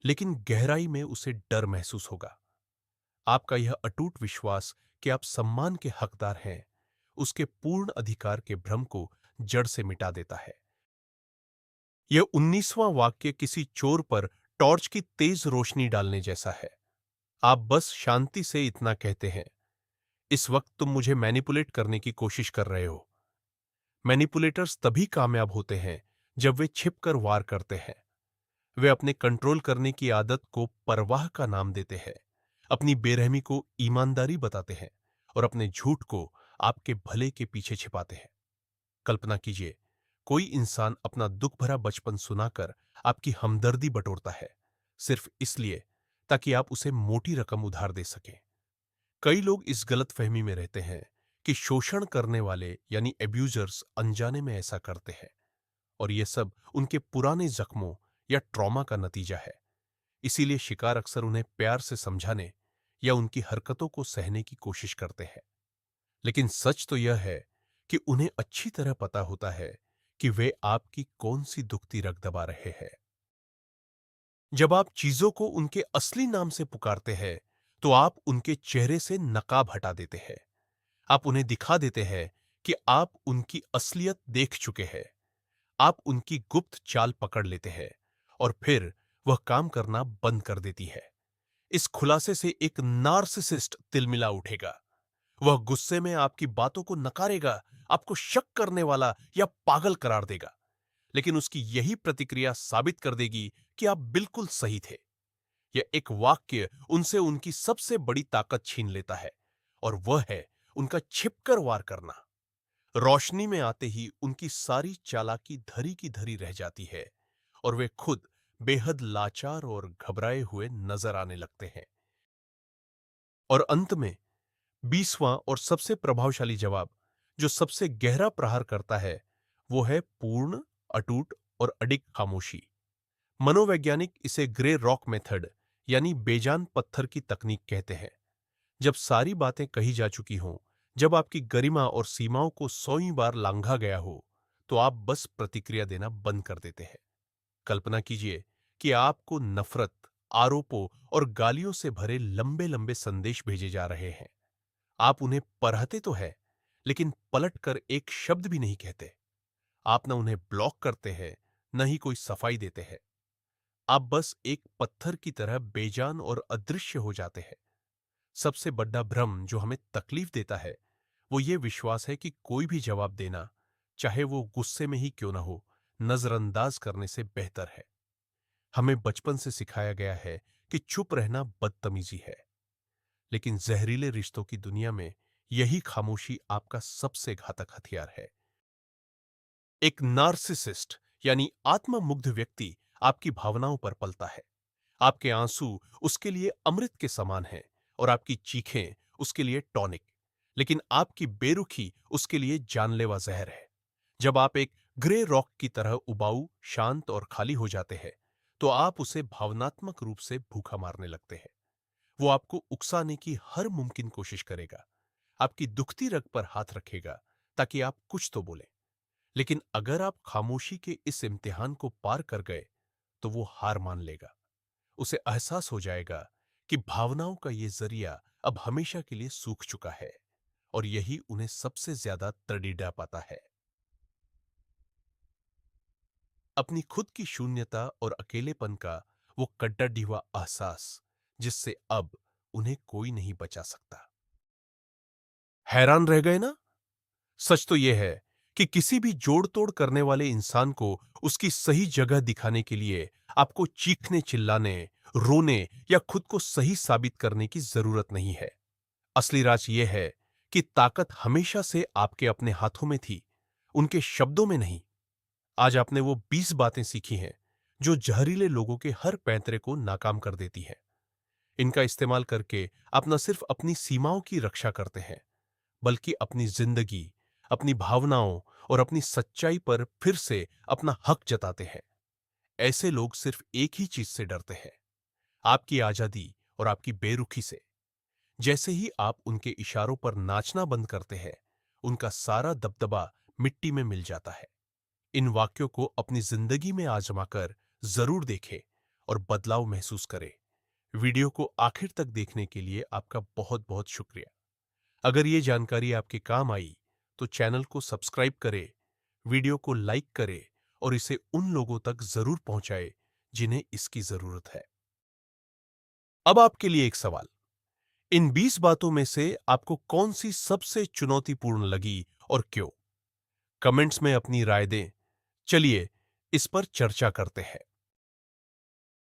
Speaker 1: लेकिन गहराई में उसे डर महसूस होगा। आपका यह अटूट विश्वास कि आप सम्मान के हकदार हैं, उसके पूर्ण अधिकार के भ्रम को जड़ से मिटा देता है। यह 19वां वाक्य किसी चोर पर टॉर्च की तेज रोशनी डालने जैसा है। आप बस शांति से इतना कहते हैं, इस वक्त तुम मुझे मैनिपुलेट करने की कोशिश कर रहे हो। मैनिपुलेटर्स तभी कामयाब होते हैं जब वे छिपकर वार करते हैं। वे अपने कंट्रोल करने की आदत को परवाह का नाम देते हैं, अपनी बेरहमी को ईमानदारी बताते हैं और अपने झूठ को आपके भले के पीछे छिपाते हैं। कल्पना कीजिए, कोई इंसान अपना दुख भरा बचपन सुनाकर आपकी हमदर्दी बटोरता है, सिर्फ इसलिए ताकि आप उसे मोटी रकम उधार दे सकें। कई लोग इस गलतफहमी में रहते हैं कि शोषण करने वाले यानी एब्यूजर्स अनजाने में ऐसा करते हैं और यह सब उनके पुराने जख्मों या ट्रॉमा का नतीजा है। इसीलिए शिकार अक्सर उन्हें प्यार से समझाने या उनकी हरकतों को सहने की कोशिश करते हैं। लेकिन सच तो यह है कि उन्हें अच्छी तरह पता होता है कि वे आपकी कौन सी दुखती रग दबा रहे हैं। जब आप चीजों को उनके असली नाम से पुकारते हैं, तो आप उनके चेहरे से नकाब हटा देते हैं। आप उन्हें दिखा देते हैं कि आप उनकी असलियत देख चुके हैं। आप उनकी गुप्त चाल पकड़ लेते हैं और फिर वह काम करना बंद कर देती है। इस खुलासे से एक नार्सिसिस्ट तिलमिला उठेगा। वह गुस्से में आपकी बातों को नकारेगा, आपको शक करने वाला या पागल करार देगा। लेकिन उसकी यही प्रतिक्रिया साबित कर देगी कि आप बिल्कुल सही थे। यह एक वाक्य उनसे उनकी सबसे बड़ी ताकत छीन लेता है और वह है उनका छिपकर वार करना। रोशनी में आते ही उनकी सारी चालाकी धरी की धरी रह जाती है और वे खुद बेहद लाचार और घबराए हुए नजर आने लगते हैं। और अंत में 20वां और सबसे प्रभावशाली जवाब, जो सबसे गहरा प्रहार करता है, वो है पूर्ण, अटूट और अडिग खामोशी। मनोवैज्ञानिक इसे ग्रे रॉक मेथड यानी बेजान पत्थर की तकनीक कहते हैं। जब सारी बातें कही जा चुकी हों, जब आपकी गरिमा और सीमाओं को 100वीं बार लांघा गया हो, तो आप बस प्रतिक्रिया देना बंद कर देते हैं। कल्पना कीजिए कि आपको नफरत, आरोपों और गालियों से भरे लंबे लंबे संदेश भेजे जा रहे हैं। आप उन्हें पढ़ते तो है, लेकिन पलटकर एक शब्द भी नहीं कहते। आप न उन्हें ब्लॉक करते हैं, न ही कोई सफाई देते हैं। आप बस एक पत्थर की तरह बेजान और अदृश्य हो जाते हैं। सबसे बड़ा भ्रम जो हमें तकलीफ देता है, वो ये विश्वास है कि कोई भी जवाब देना, चाहे वो गुस्से में ही क्यों ना हो, नजरअंदाज करने से बेहतर है। हमें बचपन से सिखाया गया है कि चुप रहना बदतमीजी है, लेकिन जहरीले रिश्तों की दुनिया में यही खामोशी आपका सबसे घातक हथियार है। एक नार्सिसिस्ट यानी आत्ममुग्ध व्यक्ति आपकी भावनाओं पर पलता है। आपके आंसू उसके लिए अमृत के समान हैं और आपकी चीखें उसके लिए टॉनिक, लेकिन आपकी बेरुखी उसके लिए जानलेवा जहर है। जब आप एक ग्रे रॉक की तरह उबाऊ, शांत और खाली हो जाते हैं, तो आप उसे भावनात्मक रूप से भूखा मारने लगते हैं। वो आपको उकसाने की हर मुमकिन कोशिश करेगा, आपकी दुखती रग पर हाथ रखेगा ताकि आप कुछ तो बोलें। लेकिन अगर आप खामोशी के इस इम्तिहान को पार कर गए, तो वो हार मान लेगा। उसे एहसास हो जाएगा कि भावनाओं का ये जरिया अब हमेशा के लिए सूख चुका है, और यही उन्हें सबसे ज्यादा तड़ीड़ा पाता है। अपनी खुद की शून्यता और अकेलेपन का वो कड्डा हुआ एहसास, जिससे अब उन्हें कोई नहीं बचा सकता। हैरान रह गए ना? सच तो यह है कि किसी भी जोड़ तोड़ करने वाले इंसान को उसकी सही जगह दिखाने के लिए आपको चीखने, चिल्लाने, रोने या खुद को सही साबित करने की जरूरत नहीं है। असली राज यह है कि ताकत हमेशा से आपके अपने हाथों में थी, उनके शब्दों में नहीं। आज आपने वो 20 बातें सीखी हैं जो जहरीले लोगों के हर पैंतरे को नाकाम कर देती हैं। इनका इस्तेमाल करके आप न सिर्फ अपनी सीमाओं की रक्षा करते हैं, बल्कि अपनी जिंदगी, अपनी भावनाओं और अपनी सच्चाई पर फिर से अपना हक जताते हैं। ऐसे लोग सिर्फ एक ही चीज से डरते हैं, आपकी आजादी और आपकी बेरुखी से। जैसे ही आप उनके इशारों पर नाचना बंद करते हैं, उनका सारा दबदबा मिट्टी में मिल जाता है। इन वाक्यों को अपनी जिंदगी में आजमाकर जरूर देखें और बदलाव महसूस करें। वीडियो को आखिर तक देखने के लिए आपका बहुत बहुत शुक्रिया। अगर ये जानकारी आपके काम आई, तो चैनल को सब्सक्राइब करें, वीडियो को लाइक करें और इसे उन लोगों तक जरूर पहुंचाएं जिन्हें इसकी जरूरत है। अब आपके लिए एक सवाल। इन 20 बातों में से आपको कौन सी सबसे चुनौतीपूर्ण लगी और क्यों? कमेंट्स में अपनी राय दें। चलिए इस पर चर्चा करते हैं।